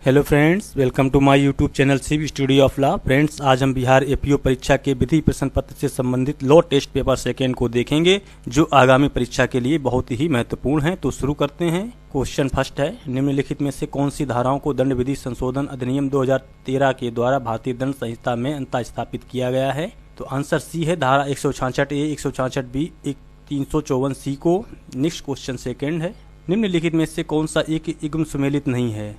Hello friends, welcome to my YouTube channel Shiv studio of law. Friends, आज हम Bihar APO परीक्षा के विधि प्रश्न पत्र से संबंधित लॉ टेस्ट पेपर सेकेंड को देखेंगे, जो आगामी परीक्षा के लिए बहुत ही महत्वपूर्ण है। तो शुरू करते हैं। क्वेश्चन फर्स्ट है, निम्नलिखित में से कौन सी धाराओं को दंड विधि संशोधन अधिनियम 2013 के द्वारा भारतीय दंड संहिता में अंतः स्थापित किया गया है? तो आंसर सी है, धारा 166A, 166B, 354C को। नेक्स्ट क्वेश्चन सेकेंड है, निम्नलिखित में से कौन सा एक युग्म सुमेलित नहीं है?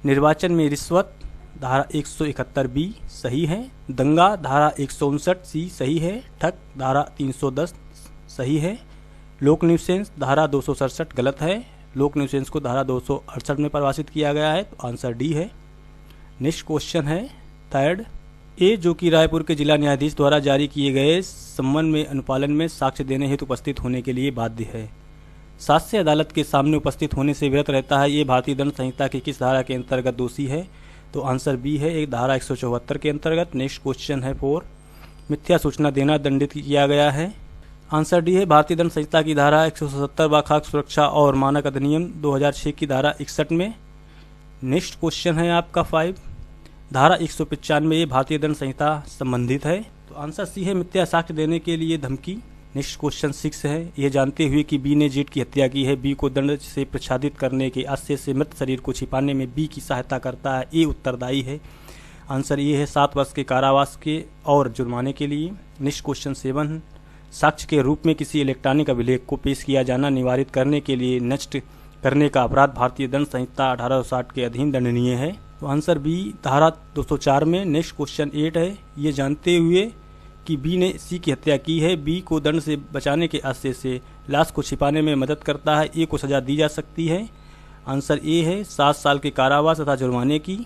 निर्वाचन में रिश्वत, धारा 171B सही है। दंगा, धारा 159C सही है। ठग, धारा 310 सही है। लोक न्यूसेंस, धारा 267 गलत है। लोक न्यूसेंस को धारा 268 में परिभाषित किया गया है, तो आंसर डी है। नेक्स्ट क्वेश्चन है थर्ड, ए जो कि रायपुर के जिला न्यायाधीश द्वारा जारी किए गए सम्मन में अनुपालन में साक्ष्य देने हेतु उपस्थित होने के लिए बाध्य है। साक्ष्य अदालत के सामने उपस्थित होने से विरत रहता है, ये भारतीय दंड संहिता की किस धारा के अंतर्गत दोषी है? तो आंसर बी है, एक धारा 174 के अंतर्गत। नेक्स्ट क्वेश्चन है फोर, मिथ्या सूचना देना दंडित किया गया है। आंसर डी है, भारतीय दंड संहिता की धारा 177 व खाद्य सुरक्षा और मानक अधिनियम 2006 की धारा 61 में। नेक्स्ट क्वेश्चन है आपका 5, धारा 195 भारतीय दंड संहिता संबंधित है, तो आंसर सी है, मिथ्या साक्ष्य देने के लिए धमकी। नेक्स्ट क्वेश्चन 6 है, यह जानते हुए कि बी ने जेड की हत्या की है, बी को दंड से प्रच्छादित करने के आशय से मृत शरीर को छिपाने में बी की सहायता करता है, ए उत्तरदायी है। आंसर ये है, 7 वर्ष के कारावास के और जुर्माने के लिए। नेक्स्ट क्वेश्चन 7, साक्ष्य के रूप में किसी इलेक्ट्रॉनिक अभिलेख को पेश किया जाना निवारित करने के लिए नष्ट करने का अपराध भारतीय दंड संहिता 1860 के अधीन दंडनीय है, तो आंसर बी, धारा 204 में। नेक्स्ट क्वेश्चन 8 है, ये जानते हुए कि बी ने सी की हत्या की है, बी को दंड से बचाने के आशय से लाश को छिपाने में मदद करता है, ए को सजा दी जा सकती है। आंसर ए है, 7 साल के कारावास तथा जुर्माने की।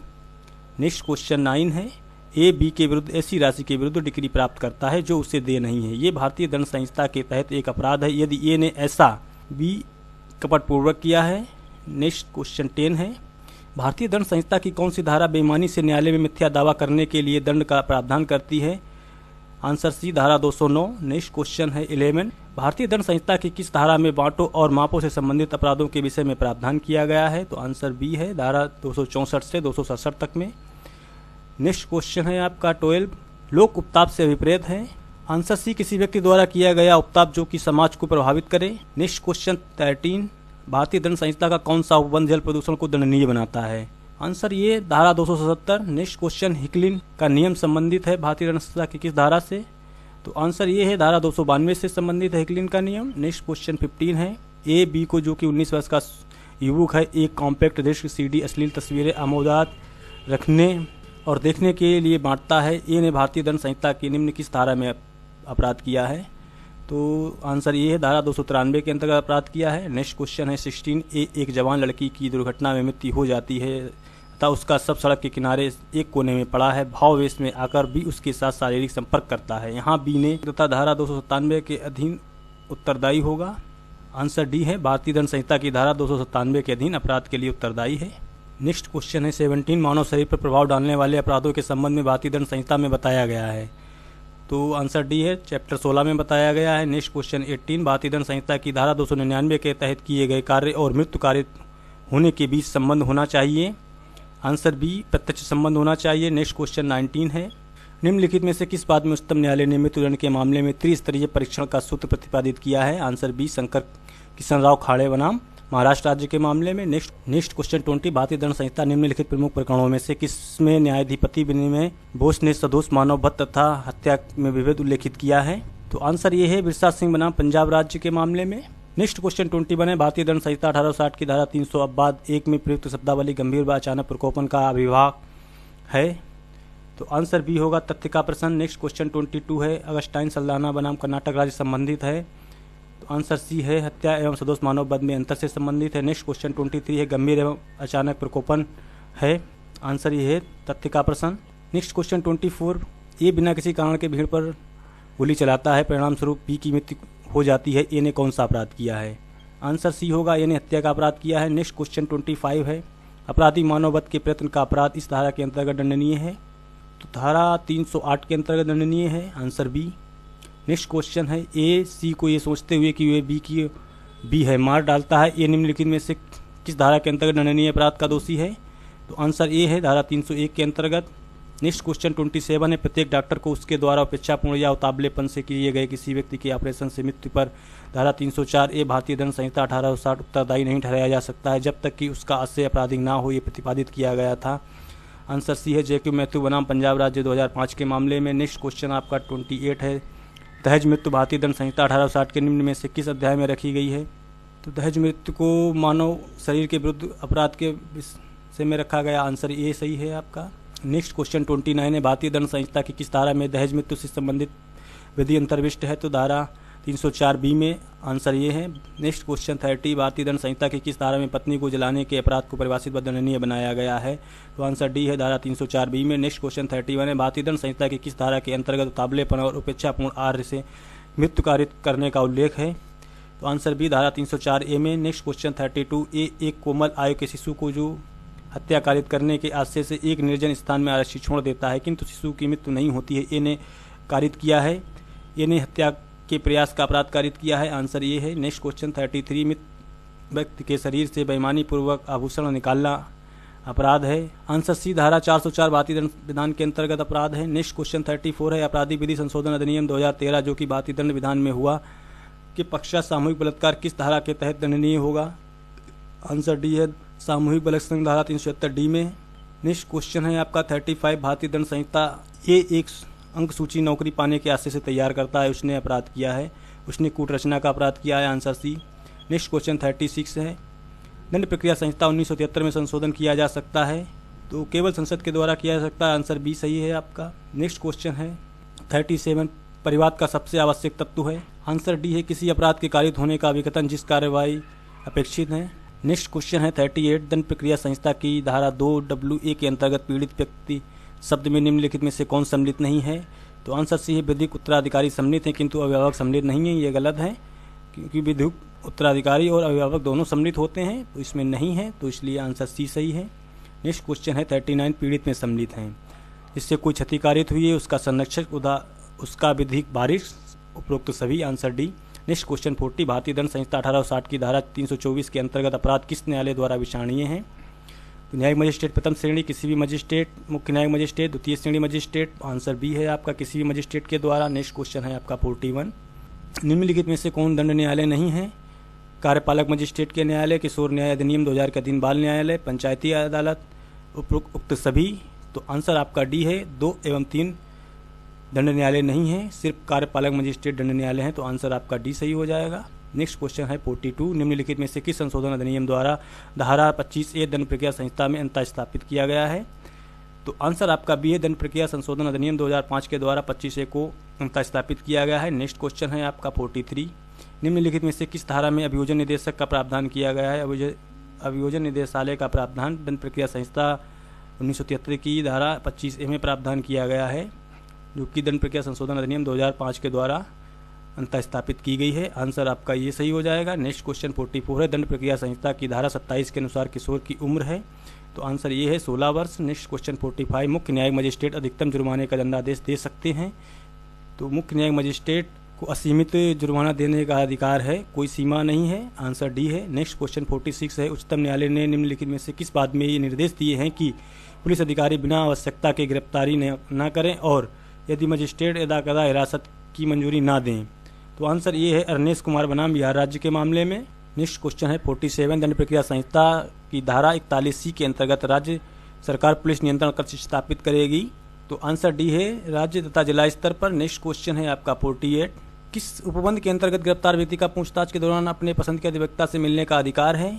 नेक्स्ट क्वेश्चन 9 है, ए बी के विरुद्ध ऐसी राशि के विरुद्ध डिक्री प्राप्त करता है जो उसे दे नहीं है, ये भारतीय दंड संहिता के तहत एक अपराध है यदि ए ने ऐसा बी कपटपूर्वक किया है। नेक्स्ट क्वेश्चन 10 है, भारतीय दंड संहिता की कौन सी धारा बेईमानी से न्यायालय में मिथ्या दावा करने के लिए दंड का प्रावधान करती है? आंसर सी, धारा 209। नेक्स्ट क्वेश्चन है 11, भारतीय दंड संहिता की किस धारा में बांटों और मापों से संबंधित अपराधों के विषय में प्रावधान किया गया है? तो आंसर बी है, धारा 264 से 267 तक में। नेक्स्ट क्वेश्चन है आपका 12, लोक उपताप से विपरीत है। आंसर सी, किसी व्यक्ति द्वारा किया गया उपताप जो कि समाज को प्रभावित करे। नेक्स्ट क्वेश्चन 13, भारतीय दंड संहिता का कौन सा उपबंध जल प्रदूषण को दंडनीय बनाता है? आंसर ये, धारा 277। नेक्स्ट क्वेश्चन, हिकलिन का नियम संबंधित है भारतीय दंड संहिता की किस धारा से? तो आंसर ये है, धारा 292 से संबंधित है हिकलिन का नियम। नेक्स्ट क्वेश्चन 15 है, ए बी को जो कि 19 वर्ष का युवक है एक कॉम्पैक्ट डिस्क सीडी अश्लील तस्वीरें आमोदात रखने और देखने के लिए बांटता है, ए ने भारतीय दंड संहिता की निम्न किस धारा में अपराध किया है? तो आंसर ये है, धारा 293 के अंतर्गत अपराध किया है। नेक्स्ट क्वेश्चन है 16, एक जवान लड़की की दुर्घटना में मृत्यु हो जाती है तथा उसका सब सड़क के किनारे एक कोने में पड़ा है, भाववेश में आकर बी उसके साथ शारीरिक संपर्क करता है, यहाँ बी ने तथा धारा 297 के अधीन उत्तरदायी होगा। आंसर डी है, भारतीय दंड संहिता की धारा 297 के अधीन अपराध के लिए उत्तरदायी है। नेक्स्ट क्वेश्चन है 17, मानव शरीर पर प्रभाव डालने वाले अपराधों के संबंध में भारतीय दंड संहिता में बताया गया है, तो आंसर डी है, चैप्टर 16 में बताया गया है। नेक्स्ट क्वेश्चन 18, भारतीय दंड संहिता की धारा 299 के तहत किए गए कार्य और मृत्यु कार्य होने के बीच संबंध होना चाहिए। आंसर बी, प्रत्यक्ष संबंध होना चाहिए। नेक्स्ट क्वेश्चन 19 है, निम्नलिखित में से किस बात में उच्चतम न्यायालय ने मृत्युदंड के मामले में त्रिस्तरीय परीक्षण का सूत्र प्रतिपादित किया है? आंसर बी, शंकर किशन राव खाड़े बनाम महाराष्ट्र राज्य के मामले में। नेक्स्ट क्वेश्चन 20, भारतीय दंड संहिता निम्नलिखित प्रमुख प्रकरणों में से किसमें न्यायाधिपति विनिमय बोस ने सदोष मानव वध तथा हत्या में विभेद उल्लेखित किया है? तो आंसर ये है, बिरसा सिंह बनाम पंजाब राज्य के मामले में। नेक्स्ट क्वेश्चन 21 है, भारतीय दंड संहिता 1860 की धारा 300 अब्बाद 1 में प्रयुक्त शब्दावली गंभीर व अचानक प्रकोपन का अभिभाग है, तो आंसर बी होगा, तथ्य का प्रश्न। नेक्स्ट क्वेश्चन 22 है, अगस्टाइन सल्दाना बनाम कर्नाटक राज्य संबंधित है, तो आंसर सी है, हत्या एवं सदोष मानव वध में अंतर से संबंधित है। नेक्स्ट क्वेश्चन 23 है, गंभीर एवं अचानक प्रकोपन है, आंसर ये है, तथ्य का प्रश्न। नेक्स्ट क्वेश्चन 24, ये बिना किसी कारण के भीड़ पर गोली चलाता है, परिणाम स्वरूप बी की मृत्यु हो जाती है, ए ने कौन सा अपराध किया है? आंसर सी होगा, ए ने हत्या का अपराध किया है। नेक्स्ट क्वेश्चन 25 है, अपराधी मानव वध के प्रयत्न का अपराध इस धारा के अंतर्गत दंडनीय है, तो धारा 308 के अंतर्गत दंडनीय है, आंसर बी। नेक्स्ट क्वेश्चन है, ए सी को ये सोचते हुए कि वे बी है मार डालता है, ए निम्नलिखित में से किस धारा के अंतर्गत दंडनीय अपराध का दोषी है? तो आंसर ए है धारा 301 के अंतर्गत। नेक्स्ट क्वेश्चन 27 है, प्रत्येक डॉक्टर को उसके द्वारा उपेक्षापूर्ण या उतावलेपन से किए गए किसी व्यक्ति के ऑपरेशन से मृत्यु पर धारा 304 ए भारतीय दंड संहिता 1860 उत्तरदायी नहीं ठहराया जा सकता है जब तक कि उसका आशय आपराधिक ना हो, ये प्रतिपादित किया गया था। आंसर सी है जेक्यू मैथ्यू बनाम पंजाब राज्य 2005 के मामले में। नेक्स्ट क्वेश्चन आपका 28 है, दहेज मृत्यु भारतीय दंड संहिता 1860 के निम्न में से किस अध्याय में रखी गई है? तो दहेज मृत्यु को मानव शरीर के विरुद्ध अपराध के विषय में रखा गया। आंसर ए सही है आपका। नेक्स्ट क्वेश्चन 29 है, भारतीय दंड संहिता की किस धारा में दहेज मृत्यु से संबंधित विधि अंतर्विष्ट है? तो धारा 304 में। आंसर ये है। नेक्स्ट क्वेश्चन 30, भारतीय दंड संहिता की किस धारा में पत्नी को जलाने के अपराध को परिभाषित व दंडनीय बनाया गया है? तो आंसर डी है धारा 304 में। नेक्स्ट क्वेश्चन 31 है, भारतीय दंड संहिता की किस धारा के अंतर्गत उतावलेपन और उपेक्षापूर्ण आर्य से मृत्यु कारित करने का उल्लेख है? तो आंसर बी धारा 304 में। नेक्स्ट क्वेश्चन 32 ए, एक कोमल आयु के शिशु को जो हत्या कारित करने के आशय से एक निर्जन स्थान में आरक्षी छोड़ देता है किंतु शिशु की मृत्यु नहीं होती है, ए ने कारित किया है। ए ने हत्या के प्रयास का अपराध कारित किया है। आंसर ये है। नेक्स्ट क्वेश्चन 33, मृत व्यक्ति के शरीर से बेईमानी पूर्वक आभूषण निकालना अपराध है। आंसर सी धारा 404 भारतीय दंड विधान के अंतर्गत अपराध है। नेक्स्ट क्वेश्चन 34 है, आपराधिक विधि संशोधन अधिनियम 2013 जो कि भारतीय दंड विधान में हुआ के पश्चात सामूहिक बलात्कार किस धारा के तहत दंडनीय होगा? आंसर डी है सामूहिक बलात्कार धारा 376 डी में। नेक्स्ट क्वेश्चन है आपका 35, भारतीय दंड संहिता ये एक अंक सूची नौकरी पाने के आशय से तैयार करता है, उसने अपराध किया है, उसने कूट रचना का अपराध किया है। Answer C. नेक्स्ट क्वेश्चन 36 है, दंड प्रक्रिया संहिता 1973 में संशोधन किया जा सकता है, तो केवल संसद के द्वारा किया जा सकता है। आंसर बी सही है आपका। नेक्स्ट क्वेश्चन है 37, परिवाद का सबसे आवश्यक तत्व है। आंसर डी है किसी अपराध के कारित होने का विघटन जिस कार्यवाही अपेक्षित है। नेक्स्ट क्वेश्चन है 38, दंड प्रक्रिया संहिता की धारा 2WA के अंतर्गत पीड़ित व्यक्ति शब्द में निम्नलिखित में से कौन सम्मिलित नहीं है? तो आंसर सी है विधिक उत्तराधिकारी सम्मिलित हैं किंतु अभिभावक सम्मिलित नहीं है, ये गलत है क्योंकि विधिक उत्तराधिकारी और अभिभावक दोनों सम्मिलित होते हैं, तो इसमें नहीं है, तो इसलिए आंसर सी सही है। नेक्स्ट क्वेश्चन है 39, पीड़ित में सम्मिलित हैं जिससे कोई क्षति कारित हुई है उसका संरक्षक उसका विधिक वारिस उपरोक्त सभी। Answer D. नेक्स्ट क्वेश्चन 40, भारतीय दंड संहिता 1860 की धारा 324 के अंतर्गत अपराध किस न्यायालय द्वारा विचारणीय है? तो न्यायिक मजिस्ट्रेट प्रथम श्रेणी, किसी भी मजिस्ट्रेट, मुख्य न्यायिक मजिस्ट्रेट, द्वितीय श्रेणी मजिस्ट्रेट। आंसर बी है आपका किसी भी मजिस्ट्रेट के द्वारा। नेक्स्ट क्वेश्चन है आपका 41, निम्नलिखित में से कौन दंड न्यायालय नहीं है? कार्यपालक मजिस्ट्रेट के न्यायालय, किशोर न्याय अधिनियम 2000 के अधीन बाल न्यायालय, पंचायती अदालत, उक्त सभी। तो आंसर आपका डी है, 2 एवं 3 दंड न्यायालय नहीं है, सिर्फ कार्यपालक मजिस्ट्रेट दंड न्यायालय है, तो आंसर आपका डी सही हो जाएगा। नेक्स्ट क्वेश्चन है 42, निम्नलिखित में से किस संशोधन अधिनियम द्वारा धारा 25A दंड प्रक्रिया संहिता में अंतर स्थापित किया गया है? तो आंसर आपका बी है, दंड प्रक्रिया संशोधन अधिनियम 2005 के द्वारा 25A को अंतर स्थापित किया गया है। नेक्स्ट क्वेश्चन है आपका 43, निम्नलिखित में से किस धारा में अभियोजन निदेशक का प्रावधान किया गया है? अभियोजन निदेशालय का प्रावधान दंड प्रक्रिया संहिता 1973 की धारा 25A में प्रावधान किया गया है, जो कि दंड प्रक्रिया संशोधन अधिनियम 2005 के द्वारा अंतर स्थापित की गई है। आंसर आपका ये सही हो जाएगा। नेक्स्ट क्वेश्चन 44 है, दंड प्रक्रिया संहिता की धारा 27 के अनुसार किशोर की उम्र है, तो आंसर ये है 16 वर्ष। नेक्स्ट क्वेश्चन 45, मुख्य न्यायिक मजिस्ट्रेट अधिकतम जुर्माने का दंडादेश दे सकते हैं? तो मुख्य न्यायिक मजिस्ट्रेट को असीमित जुर्माना देने का अधिकार है, कोई सीमा नहीं है। आंसर डी है। नेक्स्ट क्वेश्चन 46 है, उच्चतम न्यायालय ने निम्नलिखित में से किस बात में ये निर्देश दिए हैं कि पुलिस अधिकारी बिना आवश्यकता के गिरफ्तारी न करें और यदि मजिस्ट्रेट अदाकदा हिरासत की मंजूरी ना दें? तो आंसर ये है अरनेश कुमार बनाम बिहार राज्य के मामले में। नेक्स्ट क्वेश्चन है 47, दंड प्रक्रिया संहिता की धारा 41C के अंतर्गत राज्य सरकार पुलिस नियंत्रण कक्ष स्थापित करेगी? तो आंसर डी है, राज्य तथा जिला स्तर पर। नेक्स्ट क्वेश्चन है आपका 48, किस उपबंध के अंतर्गत गिरफ्तार व्यक्ति का पूछताछ के दौरान अपने पसंद के अधिवक्ता से मिलने का अधिकार है?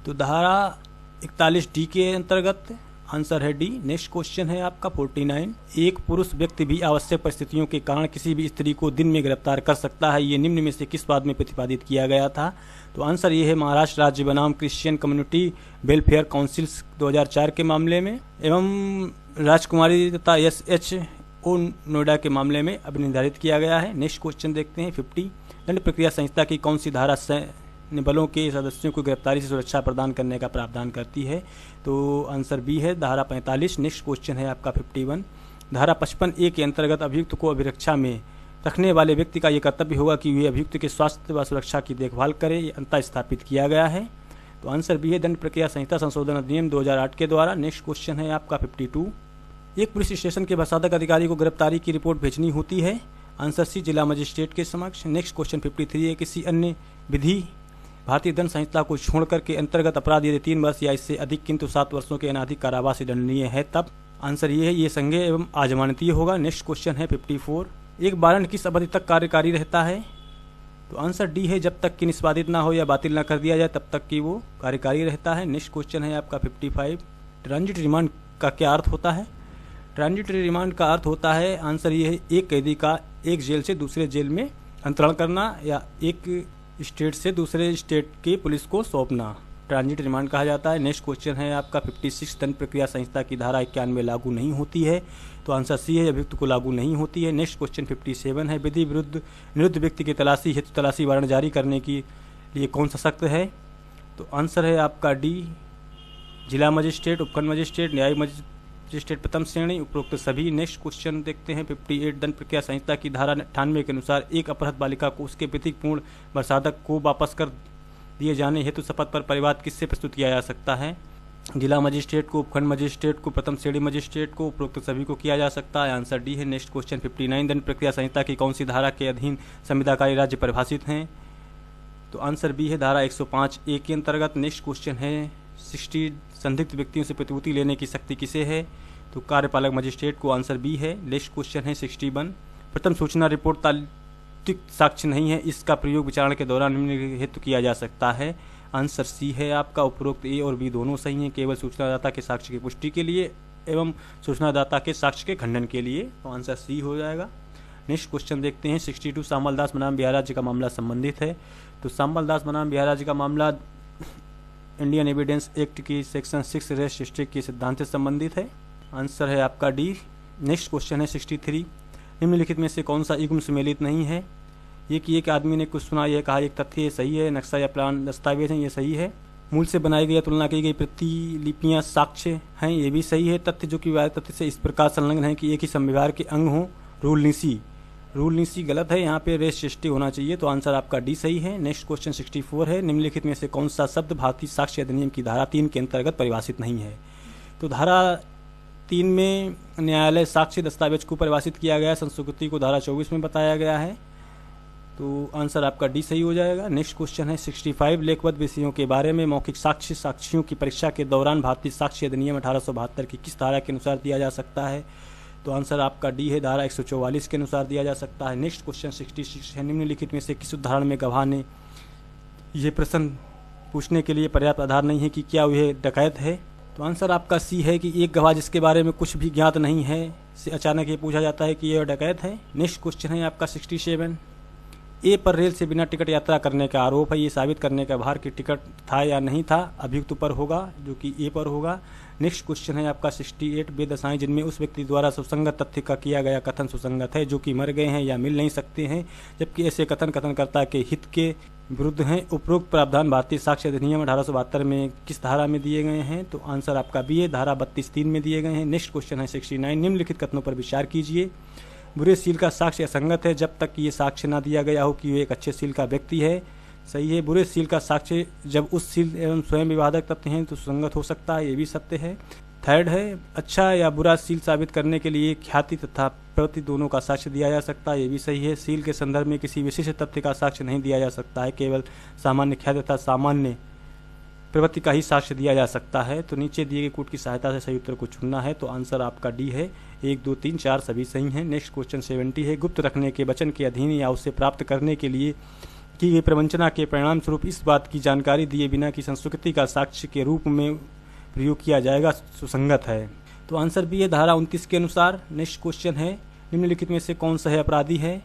तो धारा 41D के अंतर्गत। आंसर है डी। नेक्स्ट क्वेश्चन है आपका 49, एक पुरुष व्यक्ति भी आवश्यक परिस्थितियों के कारण किसी भी स्त्री को दिन में गिरफ्तार कर सकता है, ये निम्न में से किस बात में प्रतिपादित किया गया था? तो आंसर ये है महाराष्ट्र राज्य बनाम क्रिश्चियन कम्युनिटी वेलफेयर काउंसिल 2004 के मामले में एवं राजकुमारी तथा SHO नोएडा के मामले में अभिनिर्धारित किया गया है। नेक्स्ट क्वेश्चन देखते हैं 50, दंड प्रक्रिया संहिता की कौन सी धारा सैन्य बलों के सदस्यों को गिरफ्तारी से सुरक्षा प्रदान करने का प्रावधान करती है? तो आंसर बी है, धारा 45। नेक्स्ट क्वेश्चन है आपका 51, धारा 55A के अंतर्गत अभियुक्त को अभिरक्षा में रखने वाले व्यक्ति का यह कर्तव्य होगा कि वे अभियुक्त के स्वास्थ्य व सुरक्षा की देखभाल करे, ये अंतर स्थापित किया गया है। तो आंसर बी है दंड प्रक्रिया संहिता संशोधन अधिनियम 2008 के द्वारा। नेक्स्ट क्वेश्चन है आपका 52। एक पुलिस स्टेशन के प्रशासक अधिकारी को गिरफ्तारी की रिपोर्ट भेजनी होती है। आंसर सी जिला मजिस्ट्रेट के समक्ष। नेक्स्ट क्वेश्चन 53 है किसी अन्य विधि भारतीय दंड संहिता को छोड़कर के अंतर्गत अपराध यदि 3 वर्ष या इससे अधिक किंतु 7 वर्षों के अनाधिक कारावास से दंडनीय है तब। आंसर ये है ये संज्ञेय एवं आजमानतीय होगा। नेक्स्ट क्वेश्चन है 54। एक वारंट किस अवधि तक कार्यकारी रहता है? तो आंसर डी है जब तक कि निष्पादित ना हो या बातिल ना कर दिया जाए तब तक कि वो कार्यकारी रहता है। नेक्स्ट क्वेश्चन है आपका 55। ट्रांजिट रिमांड का क्या अर्थ होता है? ट्रांजिटरी रिमांड का अर्थ होता है, आंसर ये है एक कैदी का एक जेल से दूसरे जेल में अंतरण करना या एक स्टेट से दूसरे स्टेट की पुलिस को सौंपना, ट्रांजिट रिमांड कहा जाता है। नेक्स्ट क्वेश्चन है आपका 56। दंड प्रक्रिया संहिता की धारा 91 लागू नहीं होती है। तो आंसर सी है अभियुक्त को लागू नहीं होती है। नेक्स्ट क्वेश्चन 57 है विधि विरुद्ध निरुद्ध व्यक्ति की तलाशी हेतु तलाशी वारंट जारी करने के लिए कौन सा शर्त है? तो आंसर है आपका डी जिला मजिस्ट्रेट, उपखंड मजिस्ट्रेट, न्यायिक मजिस्ट्रेट प्रथम श्रेणी, उपरोक्त सभी। नेक्स्ट क्वेश्चन देखते हैं 58। दंड प्रक्रिया संहिता की धारा 98 के अनुसार एक अपहृत बालिका को उसके विधिपूर्ण प्रसाधक को वापस कर दिए जाने हेतु शपथ पर परिवाद किससे प्रस्तुत किया जा सकता है? जिला मजिस्ट्रेट को, उपखंड मजिस्ट्रेट को, प्रथम श्रेणी मजिस्ट्रेट को, उपरोक्त सभी को किया जा सकता है। आंसर डी है। Next question 59। दंड प्रक्रिया संहिता की कौन सी धारा के अधीन संविदाकारी राज्य परिभाषित हैं? तो आंसर बी है धारा 105A के अंतर्गत। नेक्स्ट क्वेश्चन है 60। संदिग्ध व्यक्तियों से प्रतिभूति लेने की शक्ति किसे है? तो कार्यपालक मजिस्ट्रेट को। आंसर बी है। नेक्स्ट क्वेश्चन है 61। प्रथम सूचना रिपोर्ट तात्विक साक्ष्य नहीं है, इसका प्रयोग विचारणा के दौरान निम्नलिखित हेतु किया जा सकता है। आंसर सी है आपका उपरोक्त ए और बी दोनों सही हैं, केवल सूचनादाता के साक्ष्य की पुष्टि के लिए एवं सूचनादाता के साक्ष्य के खंडन के लिए। तो आंसर सी हो जाएगा। नेक्स्ट क्वेश्चन देखते हैं 62। शामल दास बनाम बिहार राज्य का मामला संबंधित है। तो शामल दास बनाम बिहार राज्य का मामला इंडियन एविडेंस एक्ट की सेक्शन 6 रेस्ट डिस्ट्रिक्ट के सिद्धांत से संबंधित है। आंसर है आपका डी। नेक्स्ट क्वेश्चन है 63। निम्नलिखित में से कौन सा युग्म सम्मिलित नहीं है? ये कि एक आदमी ने कुछ सुना, यह कहा एक तथ्य ये सही है, नक्शा या प्लान दस्तावेज है, ये सही है। मूल से बनाई गई या तुलना की गई प्रतिलिपियां साक्ष्य हैं, ये भी सही है। तथ्य जो कि वायु तथ्य से इस प्रकार संलग्न है कि एक ही संविभाग के अंग हों, रूल नीसी गलत है, यहाँ पे रेस सृष्टि होना चाहिए। तो आंसर आपका डी सही है। नेक्स्ट क्वेश्चन 64 है। निम्नलिखित में से कौन सा शब्द भारतीय साक्ष्य अधिनियम की धारा 3 के अंतर्गत परिभाषित नहीं है? तो धारा 3 में न्यायालय साक्ष्य दस्तावेज को परिभाषित किया गया है, संस्कृति को धारा 24 में बताया गया है। तो आंसर आपका डी सही हो जाएगा। नेक्स्ट क्वेश्चन है 65। लेखबद्ध विषयों के बारे में मौखिक साक्ष्य साक्षियों की परीक्षा के दौरान भारतीय साक्ष्य अधिनियम 1872 की किस धारा के अनुसार दिया जा सकता है? तो आंसर आपका डी है, धारा 144 के अनुसार दिया जा सकता है। नेक्स्ट क्वेश्चन 66 है। निम्नलिखित में से किस उदाहरण में गवाह ने ये प्रश्न पूछने के लिए पर्याप्त आधार नहीं है कि क्या वह डकैत है? तो आंसर आपका सी है कि एक गवाह जिसके बारे में कुछ भी ज्ञात नहीं है से अचानक ये पूछा जाता है कि यह डकैत है। नेक्स्ट क्वेश्चन है आपका 67। ए पर रेल से बिना टिकट यात्रा करने का आरोप है, ये साबित करने का भार कि टिकट था या नहीं था अभियुक्त पर होगा, जो कि ए पर होगा। नेक्स्ट क्वेश्चन है आपका 68। वे दशाएं जिनमें उस व्यक्ति द्वारा सुसंगत तथ्य का किया गया कथन सुसंगत है, जो कि मर गए हैं या मिल नहीं सकते हैं, जबकि ऐसे कथन कथनकर्ता के हित के विरुद्ध हैं। उपरोक्त प्रावधान भारतीय साक्ष्य अधिनियम 1872 में किस धारा में दिए गए हैं? तो आंसर आपका बी है, धारा 32(3) में दिए गए हैं। नेक्स्ट क्वेश्चन है 69। निम्नलिखित कथनों पर विचार कीजिए। बुरे सील का साक्ष्य असंगत है जब तक ये साक्ष्य न दिया गया हो कि वे एक अच्छे सील का व्यक्ति है। सही है। बुरे सील का साक्ष्य जब उस सील एवं स्वयं विवादक तथ्य हैं तो सुसंगत हो सकता है, ये भी सत्य है। थर्ड है, अच्छा या बुरा सील साबित करने के लिए ख्याति तथा प्रवृत्ति दोनों का साक्ष्य दिया जा सकता है, ये भी सही है। सील के संदर्भ में किसी विशिष्ट तथ्य का साक्ष्य नहीं दिया जा सकता है, केवल सामान्य ख्याति तथा सामान्य प्रवृत्ति का ही साक्ष्य दिया जा सकता है। तो नीचे दिए गए कोड की सहायता से सही उत्तर को चुनना है। तो आंसर आपका डी है। 1, 2, 3, 4 सभी सही हैं। नेक्स्ट क्वेश्चन 70 है। गुप्त रखने के वचन के अधीन या उससे प्राप्त करने के लिए की गई प्रवंचना के परिणाम स्वरूप इस बात की जानकारी दिए बिना कि संस्कृति का साक्ष्य के रूप में प्रयोग किया जाएगा सुसंगत है। तो आंसर भी है, धारा 29 के अनुसार। नेक्स्ट क्वेश्चन है, निम्नलिखित में से कौन सह अपराधी है?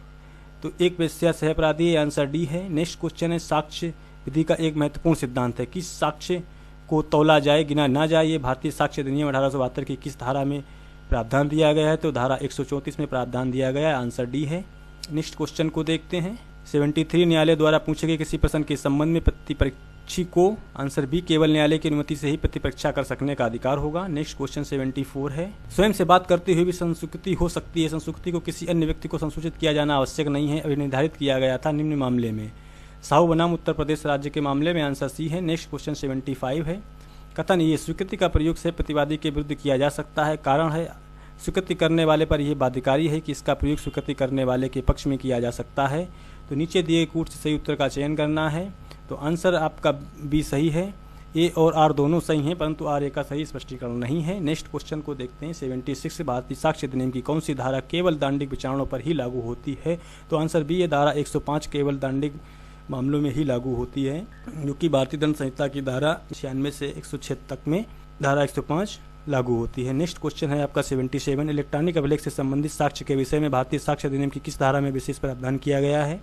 तो एक वेश्या सह अपराधी है, आंसर डी है। नेक्स्ट क्वेश्चन है, साक्ष्य विधि का एक महत्वपूर्ण सिद्धांत है, किस साक्ष्य को तौला जाए गिना ना जाए, ये भारतीय साक्ष्य अधिनियम 1872 की किस धारा में प्रावधान दिया गया है? तो धारा 134 में प्रावधान दिया गया है, आंसर डी है। नेक्स्ट क्वेश्चन को देखते हैं 73। न्यायालय द्वारा पूछे गए किसी प्रश्न के संबंध में प्रतिपक्षी को, आंसर बी, केवल न्यायालय की अनुमति से ही प्रतिपरीक्षा कर सकने का अधिकार होगा। नेक्स्ट क्वेश्चन 74 है। स्वयं से बात करते हुए भी संस्कृति हो सकती है, संस्कृति को किसी अन्य व्यक्ति को संसूचित किया जाना आवश्यक नहीं है, अभी निर्धारित किया गया था निम्न मामले में। साहू बनाम उत्तर प्रदेश राज्य के मामले में आंसर सी है। नेक्स्ट क्वेश्चन 75 है। कथन ये स्वीकृति का प्रयोग से प्रतिवादी के विरुद्ध किया जा सकता है। कारण है स्वीकृति करने वाले पर यह बाध्यकारी है कि इसका प्रयोग स्वीकृति करने वाले के पक्ष में किया जा सकता है। तो नीचे दिए कूट से सही उत्तर का चयन करना है। तो आंसर आपका बी सही है। ए और आर दोनों सही हैं, परंतु आर ए का सही स्पष्टीकरण नहीं है। नेक्स्ट क्वेश्चन को देखते हैं। 76 भारतीय साक्ष्य अधिनियम की कौन सी धारा केवल दांडिक विचारणों पर ही लागू होती है? तो आंसर बी है, धारा 105 केवल दांडिक मामलों में ही लागू होती है, जो कि भारतीय दंड संहिता की धारा 96 से 106 तक में धारा 105 लागू होती है। नेक्स्ट क्वेश्चन है आपका 77। इलेक्ट्रॉनिक अभिलेख से संबंधित साक्ष्य के विषय में भारतीय साक्ष्य अधिनियम की किस धारा में विशेष प्रावधान किया गया है?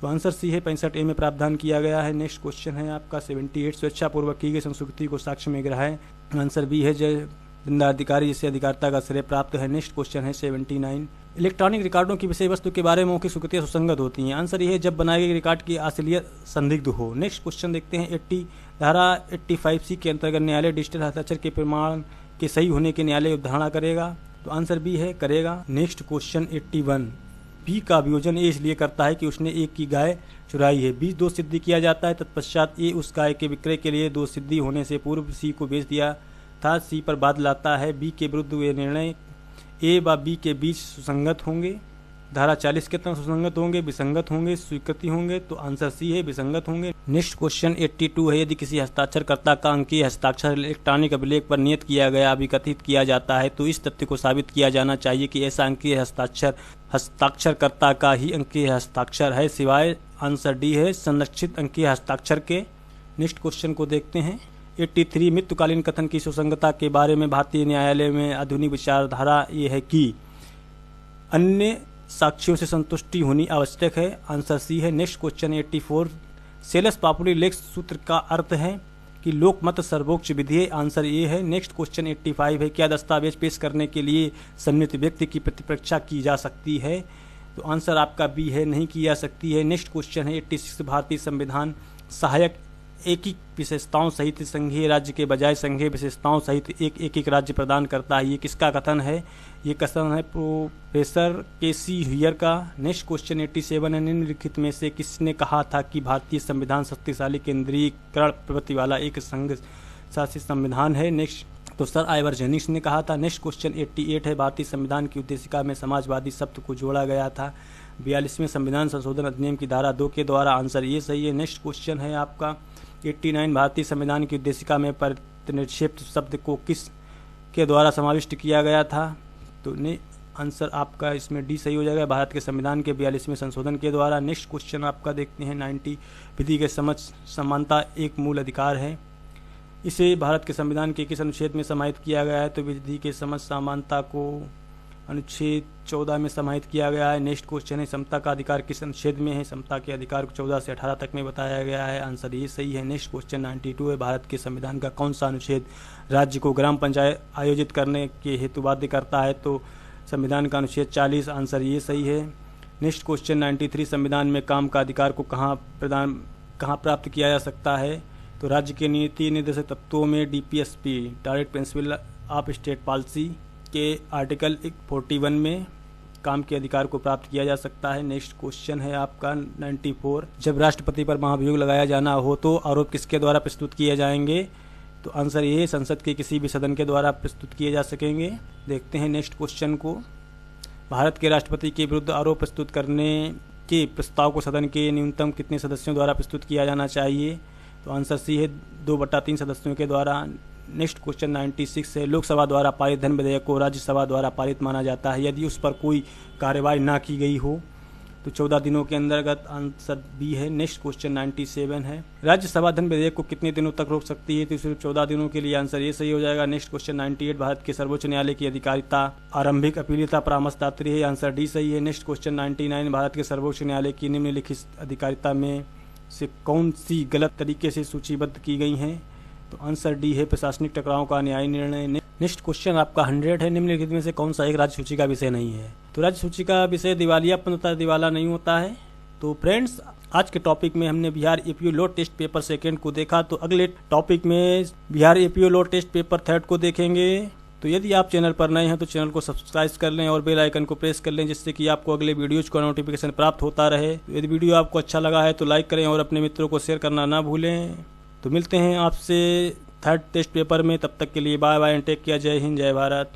तो आंसर सी है, 65A में प्रावधान किया गया है। नेक्स्ट क्वेश्चन है आपका 78। स्वेच्छापूर्वक की गई संस्कृति को साक्ष्य में ग्रहण। आंसर बी है, दंडाधिकारी जिसे अधिकारिता का श्रेय प्राप्त है। नेक्स्ट क्वेश्चन है 79। इलेक्ट्रॉनिक रिकॉर्डों की विषय वस्तु के बारे में मौखिक स्वीकृतियां सुसंगत होती हैं। आंसर ये है, जब बनाए गए रिकॉर्ड की असलियत संदिग्ध हो। नेक्स्ट क्वेश्चन देखते हैं 80। धारा 85C के अंतर्गत न्यायालय डिजिटल हस्ताक्षर के प्रमाण के सही होने की न्यायालय अवधारणा करेगा। तो आंसर बी है, करेगा। Next question 81। बी का अभियोजन ए इसलिए करता है कि उसने ए की गाय चुराई है। बी दोष सिद्ध किया जाता है, तत्पश्चात ए उस गाय के विक्रय के लिए दोष सिद्धि होने से पूर्व सी को बेच दिया था। सी पर वाद लाता है। बी के विरुद्ध वे निर्णय ए व बी के बीच सुसंगत होंगे। धारा 40 के तहत सुसंगत होंगे, विसंगत होंगे, स्वीकृति होंगे। तो आंसर सी है, विसंगत होंगे। नेक्स्ट क्वेश्चन 82 है। यदि किसी हस्ताक्षरकर्ता का अंकीय हस्ताक्षर इलेक्ट्रॉनिक अभिलेख पर नियत किया गया अभिकथित किया जाता है, तो इस तथ्य को साबित किया जाना चाहिए कि ऐसा अंकीय हस्ताक्षरकर्ता का ही अंकीय हस्ताक्षर है, सिवाय आंसर डी है, संरक्षित अंकीय हस्ताक्षर के। नेक्स्ट क्वेश्चन को देखते हैं। 83 मृत्युकालीन कथन की सुसंगतता के बारे में भारतीय न्यायालय में आधुनिक विचारधारा ये है कि अन्य साक्ष्यों से संतुष्टि होनी आवश्यक है। आंसर सी है। Next question 84। सेलस पापुली लेक्स सूत्र का अर्थ है कि लोकमत सर्वोच्च विधि है। आंसर ए है। नेक्स्ट क्वेश्चन 85 है। क्या दस्तावेज पेश करने के लिए सम्मिलित व्यक्ति की प्रतिपरीक्षा की जा सकती है? तो आंसर आपका बी है, नहीं की जा सकती है। नेक्स्ट क्वेश्चन है 86। भारतीय संविधान सहायक एकीक विशेषताओं सहित संघीय राज्य के बजाय संघीय विशेषताओं सहित एक एकीक राज्य प्रदान करता है। ये किसका कथन है? ये कथन है प्रोफेसर के.सी. हुयर का। नेक्स्ट क्वेश्चन 87 है। निम्नलिखित में से किसने कहा था कि भारतीय संविधान शक्तिशाली केंद्रीयकरण प्रवृत्ति वाला एक संघ शासित संविधान है? नेक्स्ट तो सर आइवर जेनिंग्स ने कहा था। नेक्स्ट क्वेश्चन 88 है। भारतीय संविधान की उद्देशिका में समाजवादी शब्द को जोड़ा गया था 42वें संविधान संशोधन अधिनियम की धारा 2 के द्वारा। आंसर ये सही है। नेक्स्ट क्वेश्चन है आपका 89। भारतीय संविधान की उद्देशिका में प्रतिनिक्षेप शब्द को किस के द्वारा समाविष्ट किया गया था? तो आंसर आपका इसमें डी सही हो जाएगा, भारत के संविधान के 42वें संशोधन के द्वारा। नेक्स्ट क्वेश्चन आपका देखते हैं 90। विधि के समझ समानता एक मूल अधिकार है, इसे भारत के संविधान के किस अनुच्छेद में समाहित किया गया है? तो विधि के समझ समानता को अनुच्छेद 14 में समाहित किया गया है। नेक्स्ट क्वेश्चन है समता का अधिकार किस अनुच्छेद में है? समता के अधिकार को 14 से 18 तक में बताया गया है। आंसर ये सही है। नेक्स्ट क्वेश्चन 92 है। भारत के संविधान का कौन सा अनुच्छेद राज्य को ग्राम पंचायत आयोजित करने के हेतु बाध्य करता है? तो संविधान का अनुच्छेद 40। आंसर ये सही है। Next question 93। संविधान में काम का अधिकार को कहाँ प्राप्त किया जा सकता है? तो राज्य के नीति निर्देशक तत्वों में DPSP direct principle of state policy के आर्टिकल 41 में काम के अधिकार को प्राप्त किया जा सकता है। नेक्स्ट क्वेश्चन है आपका 94। जब राष्ट्रपति पर महाभियोग लगाया जाना हो तो आरोप किसके द्वारा प्रस्तुत किए जाएंगे? तो आंसर ये संसद के किसी भी सदन के द्वारा प्रस्तुत किए जा सकेंगे। देखते हैं नेक्स्ट क्वेश्चन को। भारत के राष्ट्रपति के विरुद्ध आरोप प्रस्तुत करने के प्रस्ताव को सदन के न्यूनतम कितने सदस्यों द्वारा प्रस्तुत किया जाना चाहिए? तो आंसर सी है, 2/3 सदस्यों के द्वारा। नेक्स्ट क्वेश्चन 96 है। लोकसभा द्वारा पारित धन विधेयक को राज्यसभा द्वारा पारित माना जाता है यदि उस पर कोई कार्यवाही ना की गई हो? तो 14 दिनों के अंतर्गत। आंसर बी है। नेक्स्ट क्वेश्चन 97 है। राज्यसभा धन विधेयक को कितने दिनों तक रोक सकती है? तो सिर्फ 14 दिनों के लिए। आंसर ये सही हो जाएगा। Next question 98। भारत के सर्वोच्च न्यायालय की अधिकारिता आरंभिक अपीलिता परामर्शदात्री है। आंसर डी सही है। Next question 99। भारत के सर्वोच्च न्यायालय की निम्नलिखित अधिकारिता में से कौन सी गलत तरीके से सूचीबद्ध की गई हैं? तो आंसर डी है, प्रशासनिक टकराव का न्यायिक निर्णय। नेक्स्ट क्वेश्चन आपका 100 है। निम्नलिखित में से कौन सा एक राज्य सूची का विषय नहीं है? तो राज्य सूची का विषय दिवालियापन होता है, दिवाला नहीं होता है। तो फ्रेंड्स आज के टॉपिक में हमने Bihar APO law test paper second को देखा। तो अगले टॉपिक में Bihar APO law test paper third को देखेंगे। तो यदि आप चैनल पर नए हैं तो चैनल को सब्सक्राइब कर लें और बेल आइकन को प्रेस कर लें, जिससे कि आपको अगले वीडियोज़ का नोटिफिकेशन प्राप्त होता रहे। तो यदि वीडियो आपको अच्छा लगा है तो लाइक करें और अपने मित्रों को शेयर करना ना भूलें। तो मिलते हैं आपसे थर्ड टेस्ट पेपर में, तब तक के लिए bye bye and take care. जय हिंद, जय भारत।